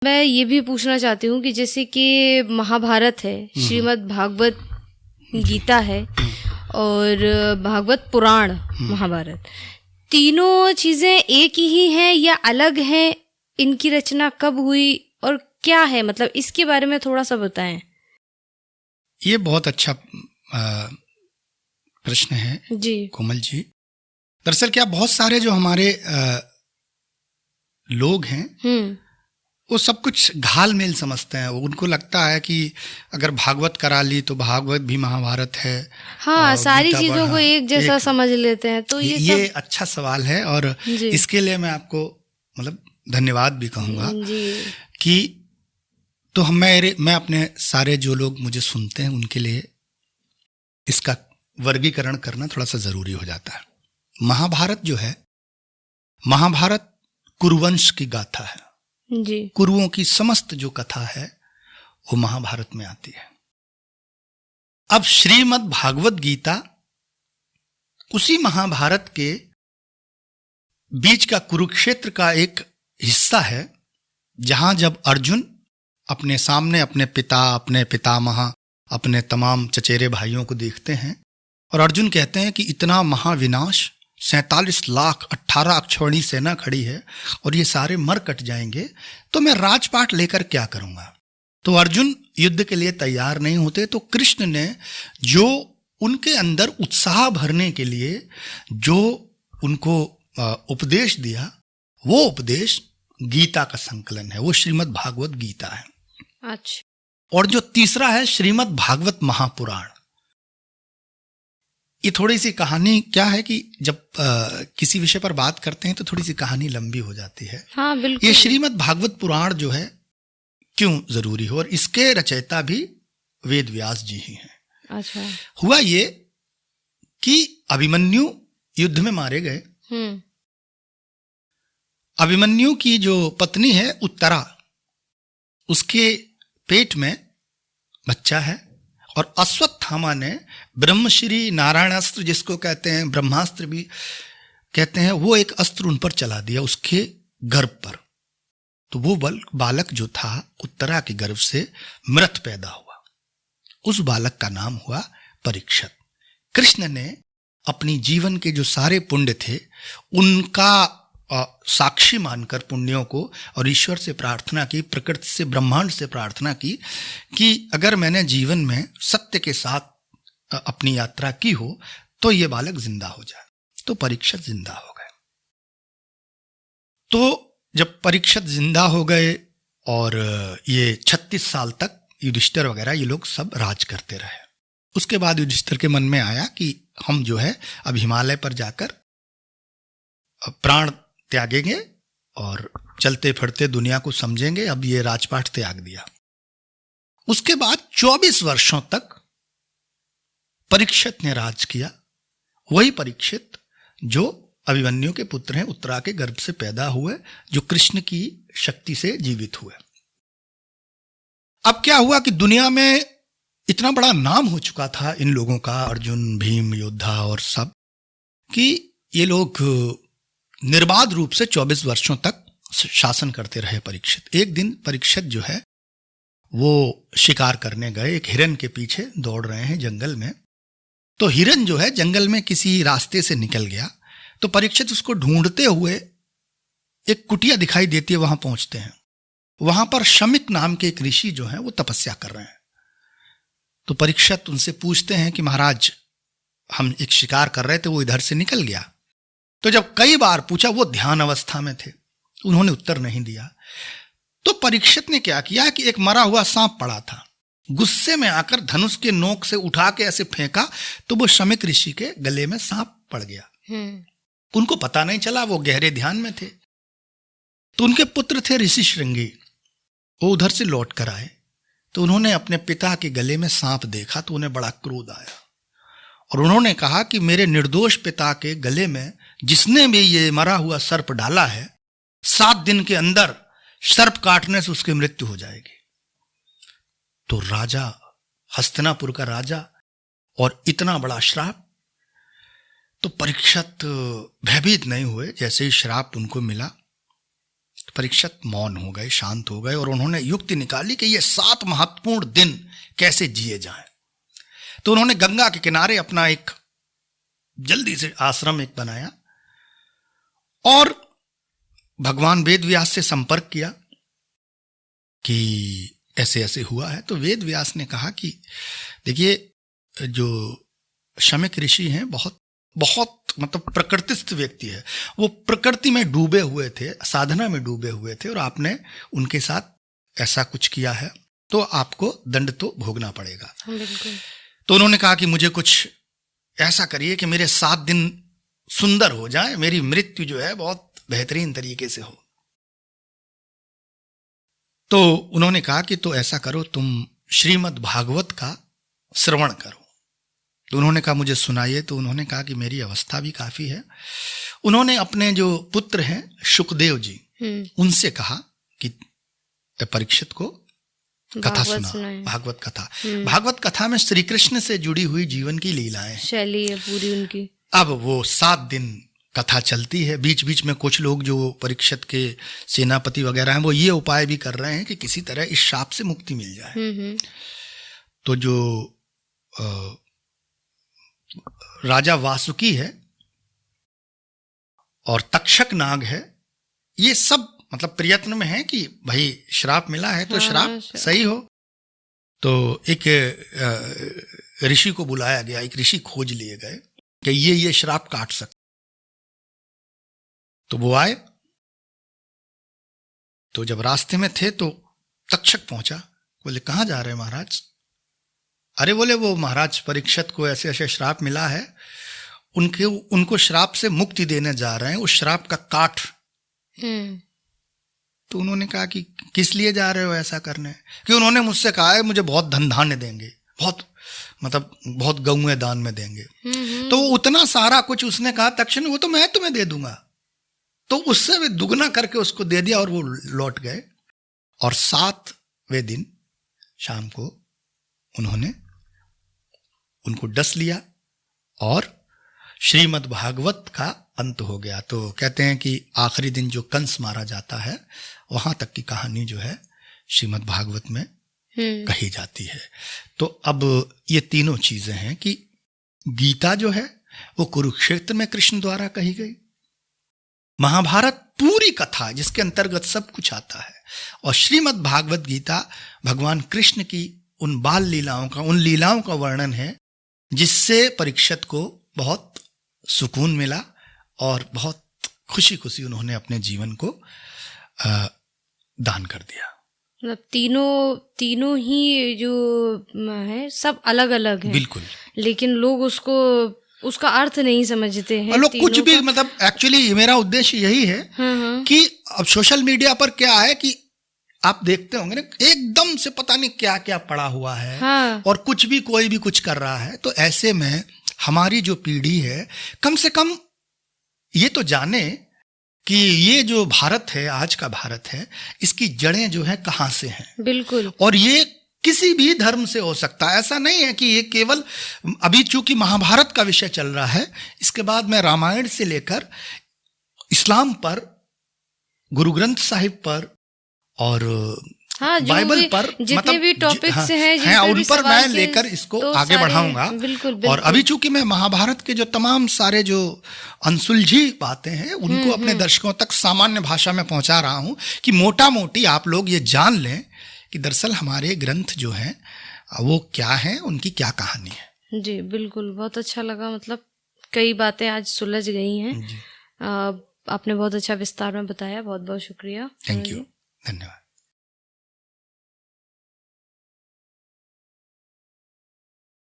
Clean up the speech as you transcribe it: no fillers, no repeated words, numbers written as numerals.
मैं ये भी पूछना चाहती हूँ कि जैसे कि महाभारत है, श्रीमद् भागवत गीता है और भागवत पुराण महाभारत, तीनों चीजें एक ही हैं या अलग हैं? इनकी रचना कब हुई और क्या है, मतलब इसके बारे में थोड़ा सा बताएं। ये बहुत अच्छा प्रश्न है जी कोमल जी। दरअसल क्या बहुत सारे जो हमारे लोग हैं वो सब कुछ घाल मेल समझते हैं। उनको लगता है कि अगर भागवत करा ली तो भागवत भी महाभारत है। हाँ, सारी चीजों को एक जैसा समझ लेते हैं। तो ये सब अच्छा सवाल है और इसके लिए मैं आपको मतलब धन्यवाद भी कहूँगा कि तो मैं अपने सारे जो लोग मुझे सुनते हैं उनके लिए इसका वर्गीकरण करना थोड़ा सा जरूरी हो जाता है। महाभारत जो है, महाभारत कुरुवंश की गाथा है जी। कुरुओं की समस्त जो कथा है वो महाभारत में आती है। अब श्रीमद् भागवत गीता उसी महाभारत के बीच का कुरुक्षेत्र का एक हिस्सा है, जहां जब अर्जुन अपने सामने अपने पिता, अपने पितामह, अपने तमाम चचेरे भाइयों को देखते हैं और अर्जुन कहते हैं कि इतना महाविनाश, 47 लाख 18 अक्षौहिणी सेना खड़ी है और ये सारे मर कट जाएंगे, तो मैं राजपाट लेकर क्या करूंगा। तो अर्जुन युद्ध के लिए तैयार नहीं होते। तो कृष्ण ने जो उनके अंदर उत्साह भरने के लिए जो उनको उपदेश दिया, वो उपदेश गीता का संकलन है, वो श्रीमद् भागवत गीता है। अच्छा। और जो तीसरा है श्रीमद् भागवत महापुराण। ये थोड़ी सी कहानी क्या है कि जब किसी विषय पर बात करते हैं तो थोड़ी सी कहानी लंबी हो जाती है। हाँ, बिल्कुल। ये श्रीमद् भागवत पुराण जो है क्यों जरूरी हो, और इसके रचयिता भी वेद व्यास जी ही हैं। अच्छा। हुआ ये कि अभिमन्यु युद्ध में मारे गए। अभिमन्यु की जो पत्नी है उत्तरा, उसके पेट में बच्चा है और अश्वत्थामा ने ब्रह्मश्री नारायणास्त्र, जिसको कहते हैं ब्रह्मास्त्र भी कहते हैं, वो एक अस्त्र उन पर चला दिया उसके गर्भ पर। तो वो बालक जो था उत्तरा के गर्भ से मृत पैदा हुआ। उस बालक का नाम हुआ परीक्षित। कृष्ण ने अपनी जीवन के जो सारे पुण्य थे उनका साक्षी मानकर पुण्यों को और ईश्वर से प्रार्थना की, प्रकृति से, ब्रह्मांड से प्रार्थना की कि अगर मैंने जीवन में सत्य के साथ अपनी यात्रा की हो तो ये बालक जिंदा हो जाए। तो परीक्षित जिंदा हो गए। तो जब परीक्षित जिंदा हो गए और ये 36 साल तक युधिष्ठिर वगैरह ये लोग सब राज करते रहे। उसके बाद युधिष्ठिर के मन में आया कि हम जो है अब हिमालय पर जाकर प्राण त्यागेंगे और चलते फिरते दुनिया को समझेंगे। अब ये राजपाट त्याग दिया। उसके बाद 24 वर्षों तक परीक्षित ने राज किया। वही परीक्षित जो अभिमन्यु के पुत्र हैं, उत्तरा के गर्भ से पैदा हुए, जो कृष्ण की शक्ति से जीवित हुए। अब क्या हुआ कि दुनिया में इतना बड़ा नाम हो चुका था इन लोगों का, अर्जुन, भीम, योद्धा और सब, कि ये लोग निर्बाध रूप से 24 वर्षों तक शासन करते रहे परीक्षित। एक दिन परीक्षित जो है वो शिकार करने गए। एक हिरन के पीछे दौड़ रहे हैं जंगल में। तो हिरन जो है जंगल में किसी रास्ते से निकल गया। तो परीक्षित उसको ढूंढते हुए, एक कुटिया दिखाई देती है, वहां पहुंचते हैं। वहां पर शमिक नाम के एक ऋषि जो है वो तपस्या कर रहे हैं। तो परीक्षित उनसे पूछते हैं कि महाराज, हम एक शिकार कर रहे थे, वो इधर से निकल गया। तो जब कई बार पूछा, वो ध्यान अवस्था में थे, उन्होंने उत्तर नहीं दिया। तो परीक्षित ने क्या किया कि एक मरा हुआ सांप पड़ा था, गुस्से में आकर धनुष के नोक से उठा के ऐसे फेंका, तो वो शमिक ऋषि के गले में सांप पड़ गया। उनको पता नहीं चला, वो गहरे ध्यान में थे। तो उनके पुत्र थे ऋषि श्रृंगी, वो उधर से लौट कर आए। तो उन्होंने अपने पिता के गले में सांप देखा तो उन्हें बड़ा क्रोध आया और उन्होंने कहा कि मेरे निर्दोष पिता के गले में जिसने भी ये मरा हुआ सर्प डाला है, 7 दिन के अंदर सर्प काटने से उसकी मृत्यु हो जाएगी। तो राजा, हस्तिनापुर का राजा, और इतना बड़ा श्राप। तो परीक्षित भयभीत नहीं हुए। जैसे ही श्राप उनको मिला परीक्षित मौन हो गए, शांत हो गए और उन्होंने युक्ति निकाली कि ये 7 महत्वपूर्ण दिन कैसे जिए जाएं। तो उन्होंने गंगा के किनारे अपना एक जल्दी से आश्रम एक बनाया और भगवान वेद व्यास से संपर्क किया कि ऐसे ऐसे हुआ है। तो वेद व्यास ने कहा कि देखिए, जो शमिक ऋषि हैं बहुत मतलब प्रकृतिस्थ व्यक्ति है, वो प्रकृति में डूबे हुए थे, साधना में डूबे हुए थे और आपने उनके साथ ऐसा कुछ किया है तो आपको दंड तो भोगना पड़ेगा। बिल्कुल। तो उन्होंने कहा कि मुझे कुछ ऐसा करिए कि मेरे 7 दिन सुंदर हो जाए, मेरी मृत्यु जो है बहुत बेहतरीन तरीके से हो। तो उन्होंने कहा कि तो ऐसा करो, तुम श्रीमद् भागवत का श्रवण करो। तो उन्होंने कहा मुझे सुनाइए। तो उन्होंने कहा कि मेरी अवस्था भी काफी है। उन्होंने अपने जो पुत्र हैं सुखदेव जी, उनसे कहा कि परीक्षित को कथा सुना, भागवत कथा। भागवत कथा में श्री कृष्ण से जुड़ी हुई जीवन की लीलाएं शैली है पूरी उनकी। अब वो 7 दिन कथा चलती है। बीच बीच में कुछ लोग जो परीक्षित के सेनापति वगैरह हैं वो ये उपाय भी कर रहे हैं कि किसी तरह इस शाप से मुक्ति मिल जाए। तो जो राजा वासुकी है और तक्षक नाग है, ये सब मतलब प्रयत्न में है कि भाई श्राप मिला है तो श्राप सही हो। तो एक ऋषि को बुलाया गया, एक ऋषि खोज लिए गए कि ये श्राप काट सकते। तो वो आए। तो जब रास्ते में थे तो तक्षक पहुंचा। बोले कहाँ जा रहे हैं महाराज? अरे बोले वो महाराज परीक्षित को ऐसे ऐसे श्राप मिला है, उनको श्राप से मुक्ति देने जा रहे हैं, उस श्राप का काट। तो उन्होंने कहा कि किस लिए जा रहे हो ऐसा करने? कि उन्होंने मुझसे कहा है मुझे बहुत धन धान्य देंगे, बहुत गौएं दान में देंगे। तो उतना सारा कुछ उसने कहा तक्षण, वो तो मैं तुम्हें दे दूंगा। तो उससे भी दुगना करके उसको दे दिया और वो लौट गए। और 7वें दिन शाम को उन्होंने उनको डस लिया और श्रीमद् भागवत का अंत हो गया। तो कहते हैं कि आखिरी दिन जो कंस मारा जाता है वहां तक की कहानी जो है श्रीमद् भागवत में कही जाती है। तो अब ये तीनों चीजें हैं कि गीता जो है वो कुरुक्षेत्र में कृष्ण द्वारा कही गई, महाभारत पूरी कथा जिसके अंतर्गत सब कुछ आता है, और श्रीमद् भागवत गीता भगवान कृष्ण की उन बाल लीलाओं का, उन लीलाओं का वर्णन है जिससे परीक्षित को बहुत सुकून मिला और बहुत खुशी खुशी उन्होंने अपने जीवन को दान कर दिया। मतलब तीनों ही जो है सब अलग अलग है, बिल्कुल, लेकिन लोग उसका अर्थ नहीं समझते हैं। लोग कुछ भी मतलब एक्चुअली मेरा उद्देश्य यही है कि अब सोशल मीडिया पर क्या है कि आप देखते होंगे ना, एकदम से पता नहीं क्या क्या पड़ा हुआ है। हाँ। और कुछ भी कोई भी कुछ कर रहा है। तो ऐसे में हमारी जो पीढ़ी है कम से कम ये तो जाने कि ये जो भारत है, आज का भारत है, इसकी जड़ें जो है कहाँ से हैं। बिल्कुल। और ये किसी भी धर्म से हो सकता है, ऐसा नहीं है कि ये केवल अभी चूंकि महाभारत का विषय चल रहा है, इसके बाद मैं रामायण से लेकर इस्लाम पर, गुरु ग्रंथ साहिब पर और बाइबल पर जितने भी टॉपिक्स हैं उन पर मैं लेकर इसको आगे बढ़ाऊंगा। बिल्कुल। और अभी चूंकि मैं महाभारत के जो तमाम सारे जो अनसुलझी बातें हैं उनको अपने दर्शकों तक सामान्य भाषा में पहुंचा रहा हूं कि मोटा मोटी आप लोग ये जान लें कि दरअसल हमारे ग्रंथ जो हैं वो क्या हैं, उनकी क्या कहानी है। जी बिल्कुल, बहुत अच्छा लगा। मतलब कई बातें आज सुलझ गई हैं। आपने बहुत अच्छा विस्तार में बताया। बहुत बहुत शुक्रिया। थैंक यू, धन्यवाद।